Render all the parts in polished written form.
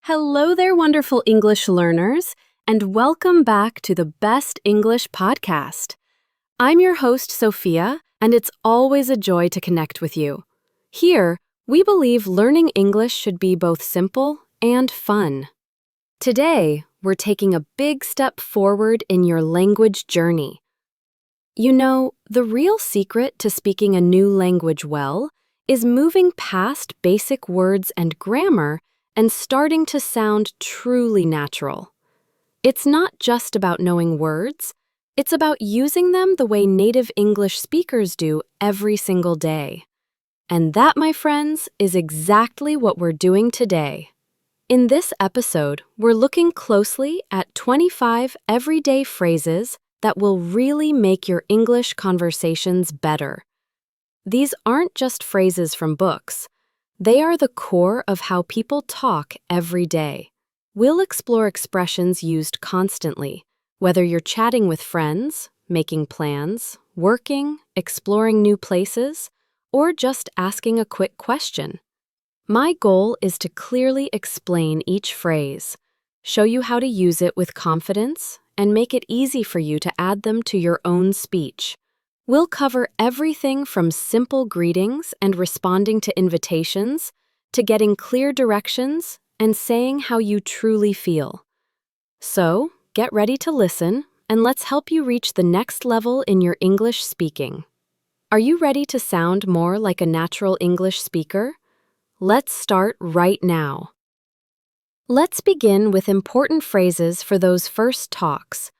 Hello there, wonderful English learners, and welcome back to the Best English Podcast. I'm your host, Sophia, and it's always a joy to connect with you. Here, we believe learning English should be both simple and fun. Today, we're taking a big step forward in your language journey. You know, the real secret to speaking a new language well is moving past basic words and grammar and starting to sound truly natural. It's not just about knowing words, it's about using them the way native English speakers do every single day. And that, my friends, is exactly what we're doing today. In this episode, we're looking closely at 25 everyday phrases that will really make your English conversations better. These aren't just phrases from books. They are the core of how people talk every day. We'll explore expressions used constantly, whether you're chatting with friends, making plans, working, exploring new places, or just asking a quick question. My goal is to clearly explain each phrase, show you how to use it with confidence, and make it easy for you to add them to your own speech. We'll cover everything from simple greetings and responding to invitations to getting clear directions and saying how you truly feel. So, get ready to listen, and let's help you reach the next level in your English speaking. Are you ready to sound more like a natural English speaker? Let's start right now. Let's begin with important phrases for those first talks,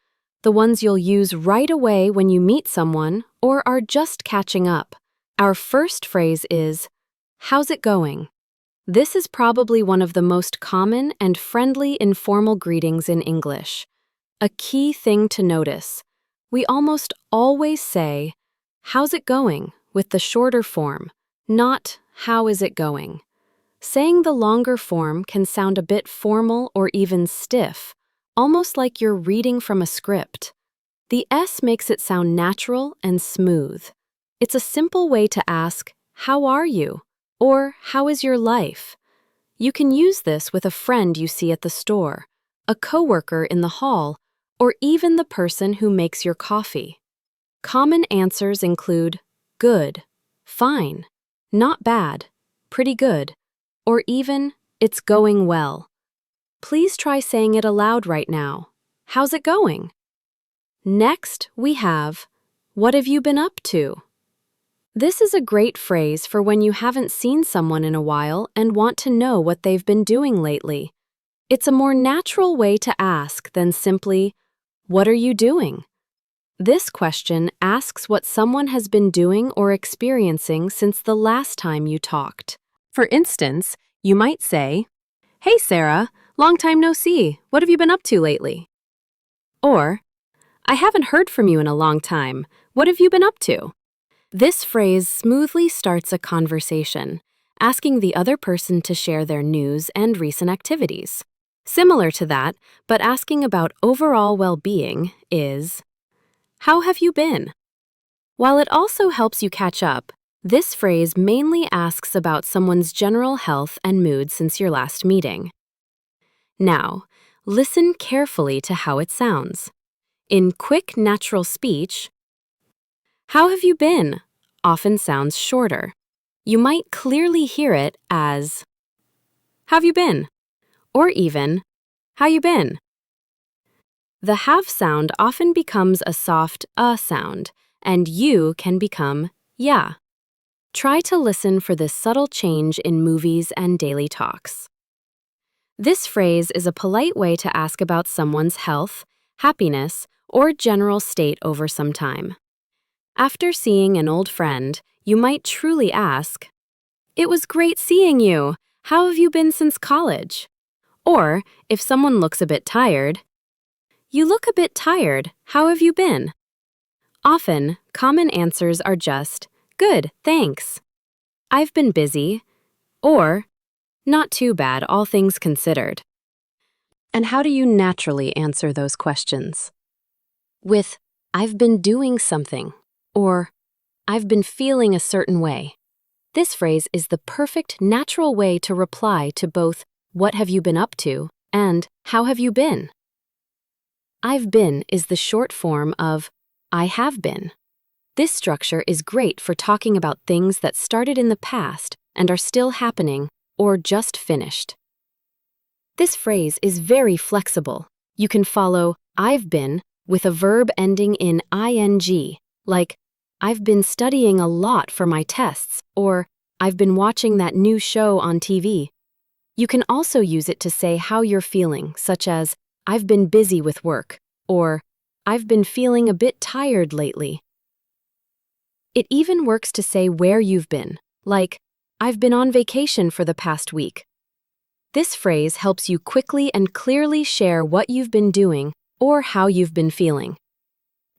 the ones you'll use right away when you meet someone or are just catching up. Our first phrase is, "How's it going?" This is probably one of the most common and friendly informal greetings in English. A key thing to notice, we almost always say, "How's it going?" with the shorter form, not "How is it going?" Saying the longer form can sound a bit formal or even stiff, almost like you're reading from a script. The S makes it sound natural and smooth. It's a simple way to ask, "How are you?" or "How is your life?" You can use this with a friend you see at the store, a coworker in the hall, or even the person who makes your coffee. Common answers include good, fine, not bad, pretty good, or even it's going well. Please try saying it aloud right now. How's it going? Next, we have, what have you been up to? This is a great phrase for when you haven't seen someone in a while and want to know what they've been doing lately. It's a more natural way to ask than simply, what are you doing? This question asks what someone has been doing or experiencing since the last time you talked. For instance, you might say, "Hey Sarah, long time no see. What have you been up to lately?" Or, "I haven't heard from you in a long time. What have you been up to?" This phrase smoothly starts a conversation, asking the other person to share their news and recent activities. Similar to that, but asking about overall well-being is, "How have you been?" While it also helps you catch up, this phrase mainly asks about someone's general health and mood since your last meeting. Now, listen carefully to how it sounds. In quick, natural speech, "How have you been?" often sounds shorter. You might clearly hear it as, "How've you been?" or even, "How you been?" The have sound often becomes a soft sound, and you can become yeah. Try to listen for this subtle change in movies and daily talks. This phrase is a polite way to ask about someone's health, happiness, or general state over some time. After seeing an old friend, you might truly ask, "It was great seeing you. How have you been since college?" Or, if someone looks a bit tired, "You look a bit tired. How have you been?" Often, common answers are just, "Good, thanks." "I've been busy," or "Not too bad, all things considered." And how do you naturally answer those questions? With, "I've been doing something," or "I've been feeling a certain way." This phrase is the perfect natural way to reply to both what have you been up to, and how have you been? I've been is the short form of I have been. This structure is great for talking about things that started in the past and are still happening or just finished. This phrase is very flexible. You can follow I've been with a verb ending in ing, like I've been studying a lot for my tests, or I've been watching that new show on TV. You can also use it to say how you're feeling, such as I've been busy with work, or I've been feeling a bit tired lately. It even works to say where you've been, like I've been on vacation for the past week. This phrase helps you quickly and clearly share what you've been doing or how you've been feeling.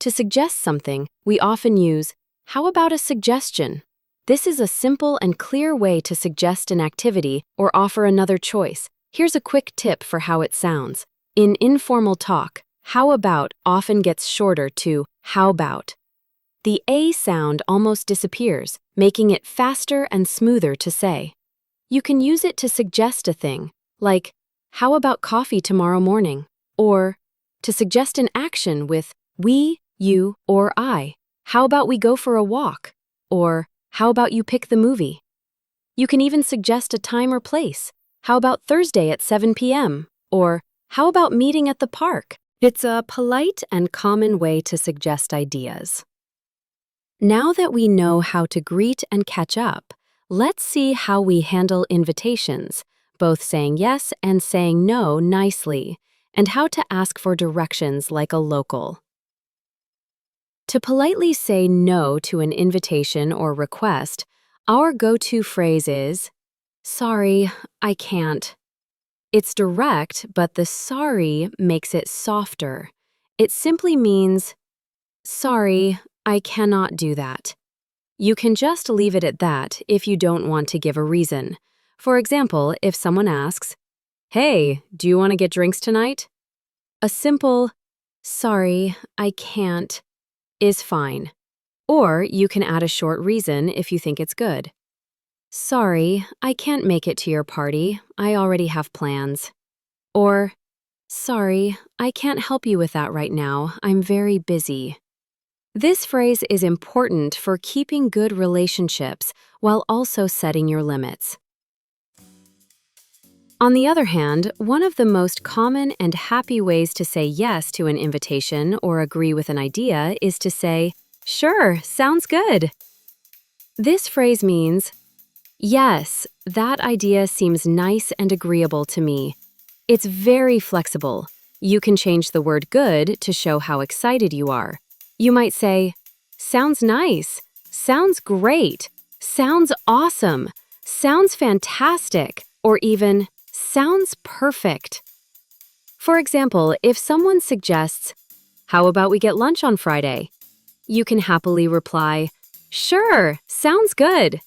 To suggest something, we often use, how about a suggestion? This is a simple and clear way to suggest an activity or offer another choice. Here's a quick tip for how it sounds. In informal talk, how about often gets shorter to how about. The A sound almost disappears, making it faster and smoother to say. You can use it to suggest a thing, like, how about coffee tomorrow morning? Or to suggest an action with we, you, or I. How about we go for a walk? Or how about you pick the movie? You can even suggest a time or place. How about Thursday at 7 p.m.? Or how about meeting at the park? It's a polite and common way to suggest ideas. Now that we know how to greet and catch up, let's see how we handle invitations, both saying yes and saying no nicely, and how to ask for directions like a local. To politely say no to an invitation or request, our go-to phrase is, sorry, I can't. It's direct, but the sorry makes it softer. It simply means, sorry, I cannot do that. You can just leave it at that if you don't want to give a reason. For example, if someone asks, hey, do you want to get drinks tonight? A simple, sorry, I can't, is fine. Or you can add a short reason if you think it's good. Sorry, I can't make it to your party. I already have plans. Or, sorry, I can't help you with that right now. I'm very busy. This phrase is important for keeping good relationships while also setting your limits. On the other hand, one of the most common and happy ways to say yes to an invitation or agree with an idea is to say, sure, sounds good. This phrase means, yes, that idea seems nice and agreeable to me. It's very flexible. You can change the word good to show how excited you are. You might say, sounds nice, sounds great, sounds awesome, sounds fantastic, or even, sounds perfect. For example, if someone suggests, how about we get lunch on Friday? You can happily reply, sure, sounds good.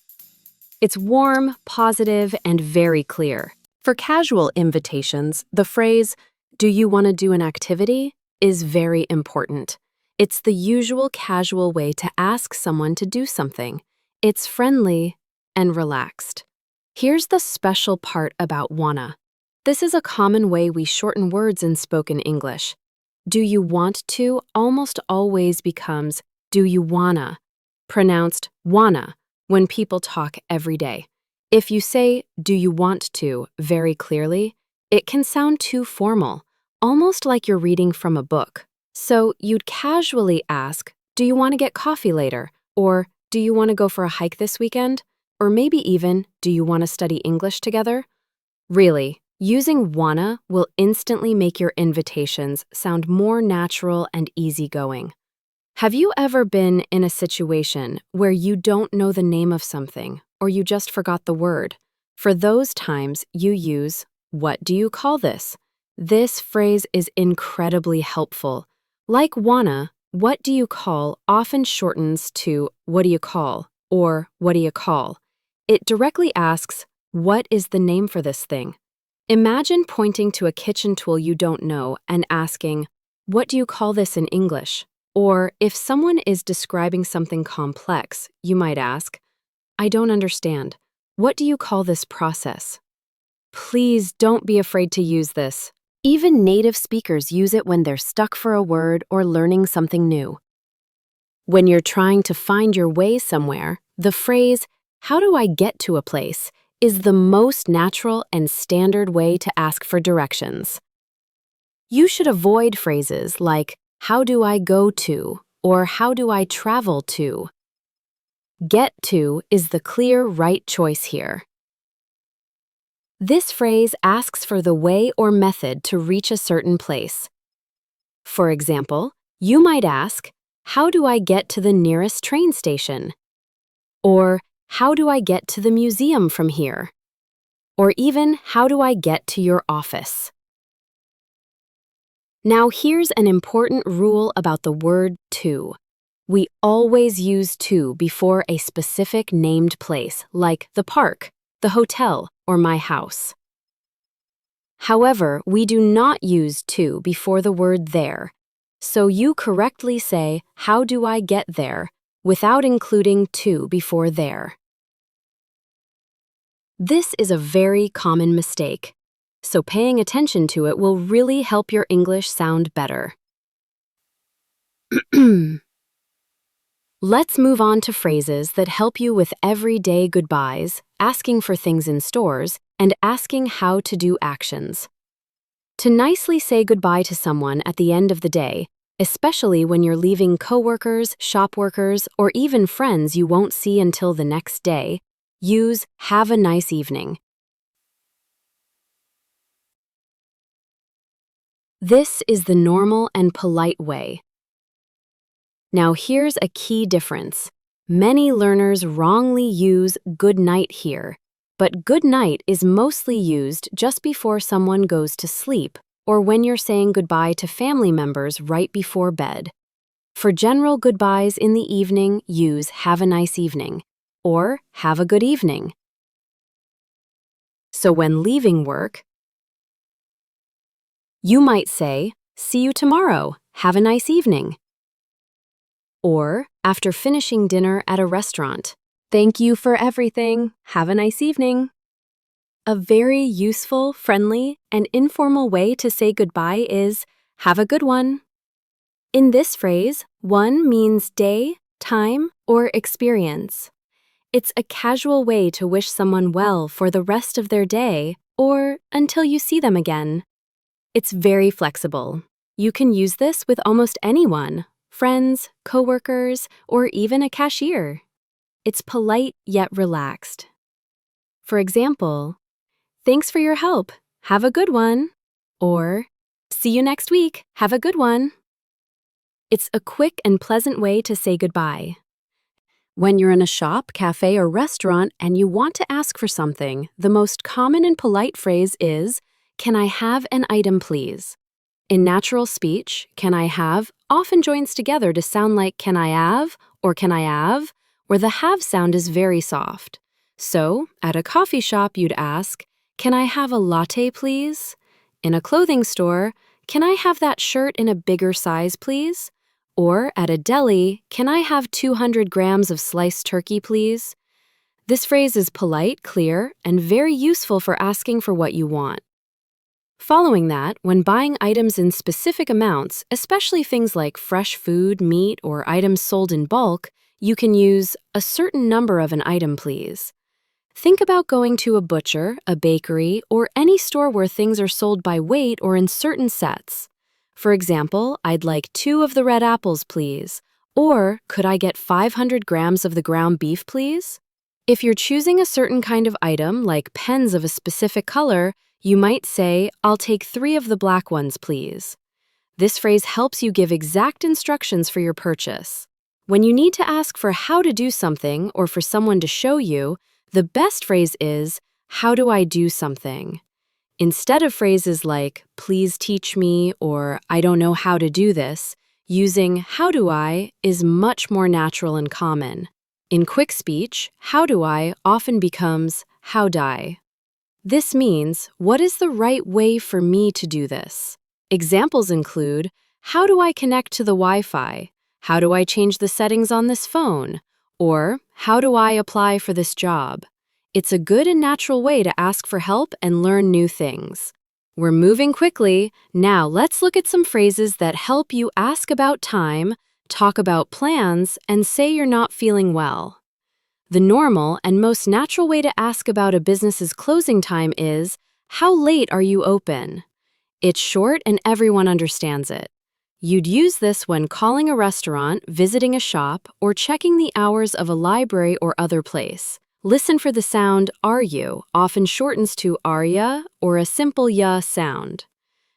It's warm, positive, and very clear. For casual invitations, the phrase, do you want to do an activity, is very important. It's the usual casual way to ask someone to do something. It's friendly and relaxed. Here's the special part about wanna. This is a common way we shorten words in spoken English. Do you want to almost always becomes do you wanna, pronounced wanna, when people talk every day. If you say do you want to very clearly, it can sound too formal, almost like you're reading from a book. So you'd casually ask, do you want to get coffee later? Or do you want to go for a hike this weekend? Or maybe even, do you want to study English together? Really, using wanna will instantly make your invitations sound more natural and easygoing. Have you ever been in a situation where you don't know the name of something or you just forgot the word? For those times, you use, what do you call this? This phrase is incredibly helpful. Like wanna, what do you call often shortens to what do you call or what do you call. It directly asks, what is the name for this thing? Imagine pointing to a kitchen tool you don't know and asking, what do you call this in English? Or if someone is describing something complex, you might ask, I don't understand. What do you call this process? Please don't be afraid to use this. Even native speakers use it when they're stuck for a word or learning something new. When you're trying to find your way somewhere, the phrase, "How do I get to a place?" is the most natural and standard way to ask for directions. You should avoid phrases like, "How do I go to?" or "How do I travel to?" Get to is the clear right choice here. This phrase asks for the way or method to reach a certain place. For example, you might ask, "How do I get to the nearest train station?" Or, "How do I get to the museum from here?" Or even, "How do I get to your office?" Now here's an important rule about the word to. We always use to before a specific named place, like the park, the hotel, or my house. However, we do not use to before the word there, so you correctly say, "How do I get there?" without including to before there. This is a very common mistake, so paying attention to it will really help your English sound better. Let's move on to phrases that help you with everyday goodbyes, asking for things in stores, and asking how to do actions. To nicely say goodbye to someone at the end of the day, especially when you're leaving coworkers, shop workers, or even friends you won't see until the next day, use "Have a nice evening." This is the normal and polite way. Now here's a key difference. Many learners wrongly use "good night" here, but "good night" is mostly used just before someone goes to sleep or when you're saying goodbye to family members right before bed. For general goodbyes in the evening, use "Have a nice evening" or "Have a good evening." So when leaving work, you might say, "See you tomorrow, have a nice evening." Or, after finishing dinner at a restaurant, "Thank you for everything, have a nice evening." A very useful, friendly, and informal way to say goodbye is, "Have a good one." In this phrase, one means day, time, or experience. It's a casual way to wish someone well for the rest of their day or until you see them again. It's very flexible. You can use this with almost anyone, friends, coworkers, or even a cashier. It's polite yet relaxed. For example, "Thanks for your help. Have a good one." Or, "See you next week. Have a good one." It's a quick and pleasant way to say goodbye. When you're in a shop, cafe, or restaurant and you want to ask for something, the most common and polite phrase is, "Can I have an item, please?" In natural speech, "can I have" often joins together to sound like "can I have" or "can I have," where the have sound is very soft. So, at a coffee shop, you'd ask, "Can I have a latte, please?" In a clothing store, "Can I have that shirt in a bigger size, please?" Or at a deli, "Can I have 200 grams of sliced turkey, please?" This phrase is polite, clear, and very useful for asking for what you want. Following that, when buying items in specific amounts, especially things like fresh food, meat, or items sold in bulk, you can use "a certain number of an item, please." Think about going to a butcher, a bakery, or any store where things are sold by weight or in certain sets. For example, "I'd like 2 of the red apples, please." Or, "Could I get 500 grams of the ground beef, please?" If you're choosing a certain kind of item, like pens of a specific color, you might say, "I'll take 3 of the black ones, please." This phrase helps you give exact instructions for your purchase. When you need to ask for how to do something or for someone to show you, the best phrase is, "How do I do something?" Instead of phrases like, "Please teach me," or "I don't know how to do this," using "how do I" is much more natural and common. In quick speech, "how do I" often becomes "how'd I." This means, what is the right way for me to do this? Examples include, "How do I connect to the Wi-Fi?" "How do I change the settings on this phone?" Or, "How do I apply for this job?" It's a good and natural way to ask for help and learn new things. We're moving quickly. Now let's look at some phrases that help you ask about time, talk about plans, and say you're not feeling well. The normal and most natural way to ask about a business's closing time is, "How late are you open?" It's short and everyone understands it. You'd use this when calling a restaurant, visiting a shop, or checking the hours of a library or other place. Listen for the sound "are you," often shortens to "are ya" or a simple "ya" sound.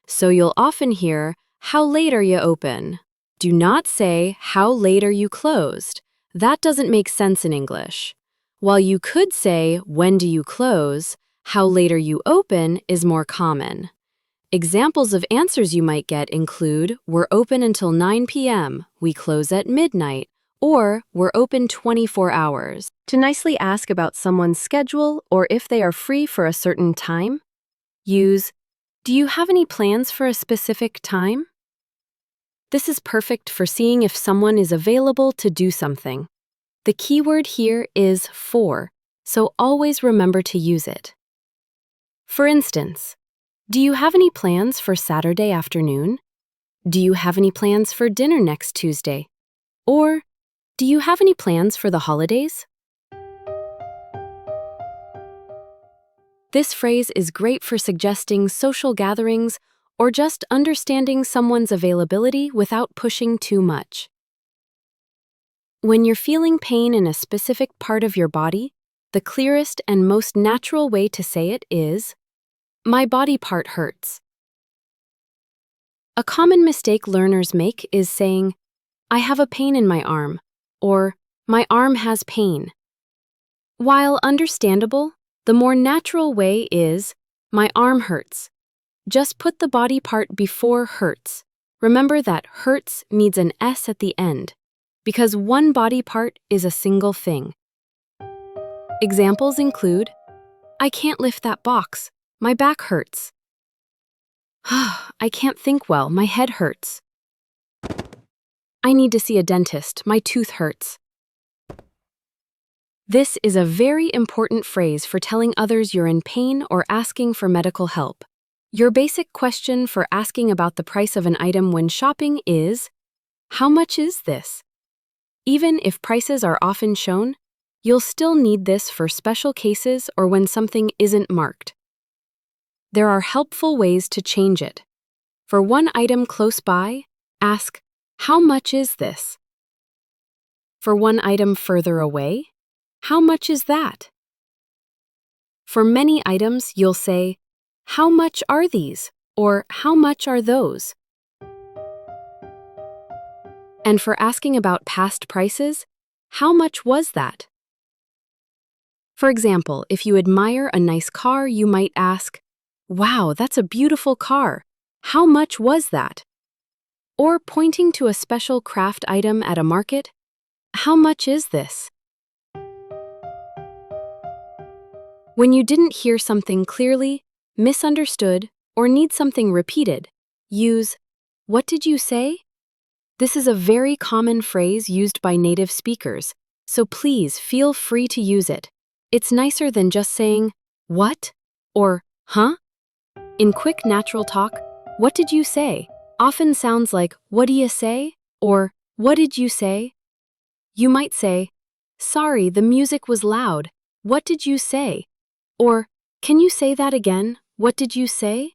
So you'll often hear, "How late are you open?" Do not say, "How late are you closed?" That doesn't make sense in English. While you could say, "When do you close?" "How late are you open?" is more common. Examples of answers you might get include, "We're open until 9 p.m., we close at midnight," or "We're open 24 hours. To nicely ask about someone's schedule or if they are free for a certain time, use, "Do you have any plans for a specific time?" This is perfect for seeing if someone is available to do something. The key word here is "for," so always remember to use it. For instance, "Do you have any plans for Saturday afternoon?" "Do you have any plans for dinner next Tuesday?" Or, "Do you have any plans for the holidays?" This phrase is great for suggesting social gatherings or just understanding someone's availability without pushing too much. When you're feeling pain in a specific part of your body, the clearest and most natural way to say it is, "My body part hurts." A common mistake learners make is saying, "I have a pain in my arm," or "My arm has pain." While understandable, the more natural way is, "My arm hurts." Just put the body part before hurts. Remember that hurts needs an S at the end, because one body part is a single thing. Examples include, "I can't lift that box. My back hurts." "I can't think well. My head hurts." "I need to see a dentist. My tooth hurts." This is a very important phrase for telling others you're in pain or asking for medical help. Your basic question for asking about the price of an item when shopping is, "How much is this?" Even if prices are often shown, you'll still need this for special cases or when something isn't marked. There are helpful ways to change it. For one item close by, ask, "How much is this?" For one item further away, "How much is that?" For many items, you'll say, "How much are these?" or "How much are those?" And for asking about past prices, "How much was that?" For example, if you admire a nice car, you might ask, "Wow, that's a beautiful car. How much was that?" Or pointing to a special craft item at a market, "How much is this?" When you didn't hear something clearly, misunderstood, or need something repeated, use, "What did you say?" This is a very common phrase used by native speakers, so please feel free to use it. It's nicer than just saying, "What?" or "Huh?" In quick natural talk, "What did you say?" often sounds like "What do you say?" or "What did you say?" You might say, "Sorry, the music was loud. What did you say?" Or, "Can you say that again? What did you say?"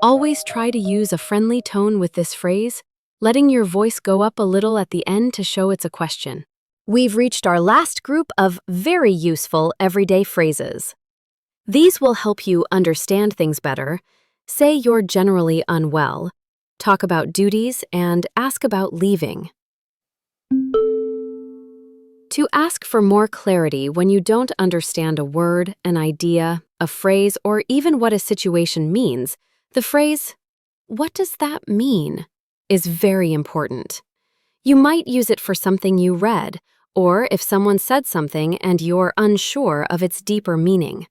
Always try to use a friendly tone with this phrase, letting your voice go up a little at the end to show it's a question. We've reached our last group of very useful everyday phrases. These will help you understand things better, say you're generally unwell, talk about duties, and ask about leaving. To ask for more clarity when you don't understand a word, an idea, a phrase, or even what a situation means, the phrase, "What does that mean?" is very important. You might use it for something you read, or if someone said something and you're unsure of its deeper meaning.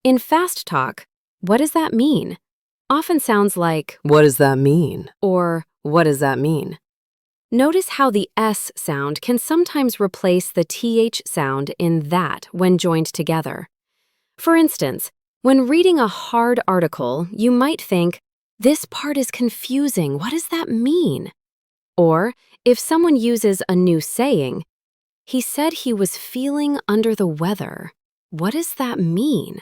In fast talk, "What does that mean?" often sounds like, "What does that mean?" or "What does that mean?" Notice how the S sound can sometimes replace the TH sound in that when joined together. For instance, when reading a hard article, you might think, "This part is confusing. What does that mean?" Or, if someone uses a new saying, "He said he was feeling under the weather. What does that mean?"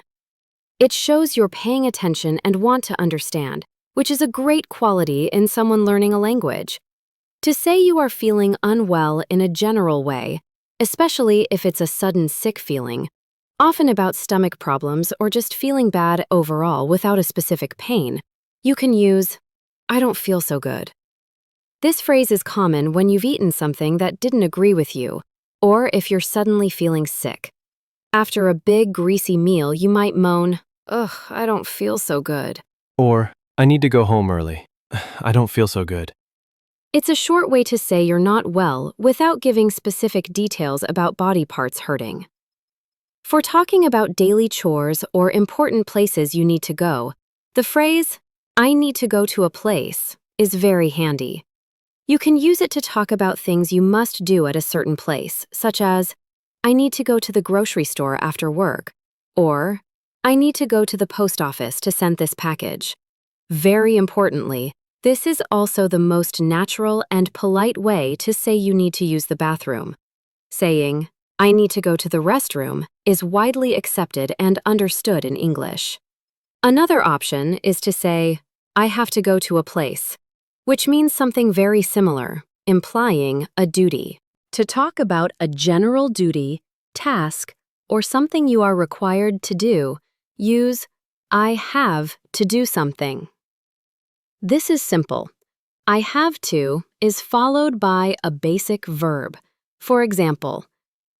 It shows you're paying attention and want to understand, which is a great quality in someone learning a language. To say you are feeling unwell in a general way, especially if it's a sudden sick feeling, often about stomach problems or just feeling bad overall without a specific pain, you can use, "I don't feel so good." This phrase is common when you've eaten something that didn't agree with you, or if you're suddenly feeling sick. After a big, greasy meal, you might moan, "Ugh, I don't feel so good." Or, I need to go home early. I don't feel so good. It's a short way to say you're not well without giving specific details about body parts hurting. For talking about daily chores or important places you need to go, the phrase, "I need to go to a place," is very handy. You can use it to talk about things you must do at a certain place, such as, "I need to go to the grocery store after work," or, "I need to go to the post office to send this package." Very importantly, this is also the most natural and polite way to say you need to use the bathroom. Saying, "I need to go to the restroom," is widely accepted and understood in English. Another option is to say, "I have to go to a place," which means something very similar, implying a duty. To talk about a general duty, task, or something you are required to do, use, "I have to do something." This is simple. "I have to" is followed by a basic verb. For example,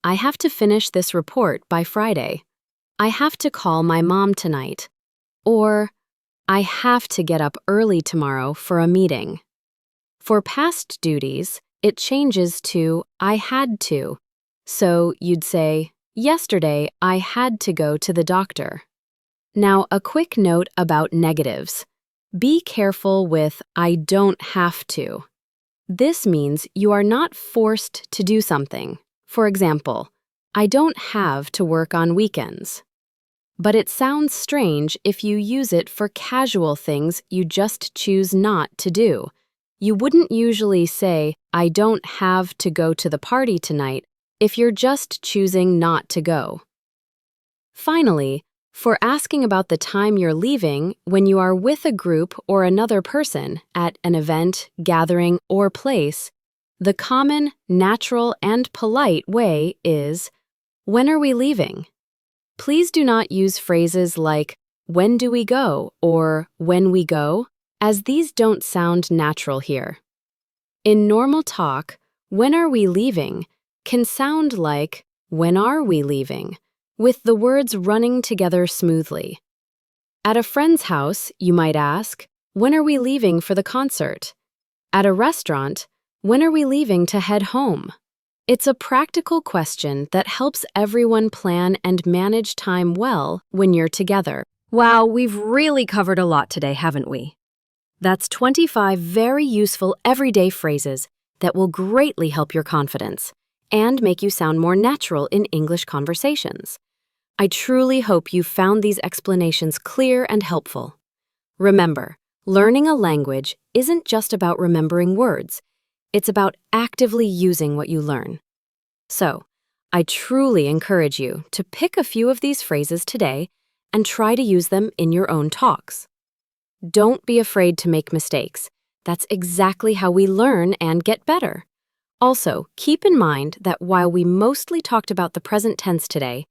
"I have to finish this report by Friday." "I have to call my mom tonight." Or, "I have to get up early tomorrow for a meeting." For past duties, it changes to "I had to." So you'd say, "Yesterday, I had to go to the doctor." Now, a quick note about negatives. Be careful with "I don't have to." This means you are not forced to do something. For example, "I don't have to work on weekends." But it sounds strange if you use it for casual things you just choose not to do. You wouldn't usually say, "I don't have to go to the party tonight," if you're just choosing not to go. Finally, for asking about the time you're leaving when you are with a group or another person at an event, gathering, or place, the common, natural, and polite way is, "When are we leaving?" Please do not use phrases like, "When do we go?" or "When we go," as these don't sound natural here. In normal talk, "When are we leaving?" can sound like, "When are we leaving?" with the words running together smoothly. At a friend's house, you might ask, "When are we leaving for the concert?" At a restaurant, "When are we leaving to head home?" It's a practical question that helps everyone plan and manage time well when you're together. Wow, we've really covered a lot today, haven't we? That's 25 very useful everyday phrases that will greatly help your confidence and make you sound more natural in English conversations. I truly hope you found these explanations clear and helpful. Remember, learning a language isn't just about remembering words. It's about actively using what you learn. So, I truly encourage you to pick a few of these phrases today and try to use them in your own talks. Don't be afraid to make mistakes. That's exactly how we learn and get better. Also, keep in mind that while we mostly talked about the present tense today,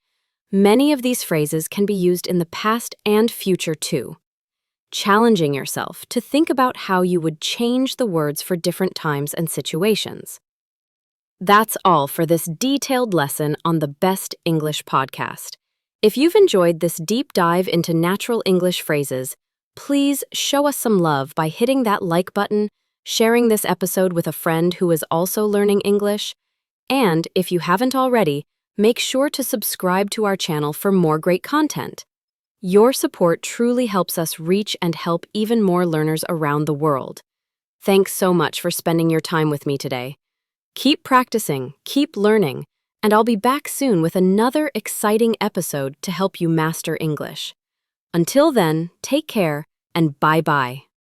many of these phrases can be used in the past and future too. Challenging yourself to think about how you would change the words for different times and situations. That's all for this detailed lesson on the Best English podcast. If you've enjoyed this deep dive into natural English phrases, please show us some love by hitting that like button, sharing this episode with a friend who is also learning English, and if you haven't already, make sure to subscribe to our channel for more great content. Your support truly helps us reach and help even more learners around the world. Thanks so much for spending your time with me today. Keep practicing, keep learning, and I'll be back soon with another exciting episode to help you master English. Until then, take care and bye-bye.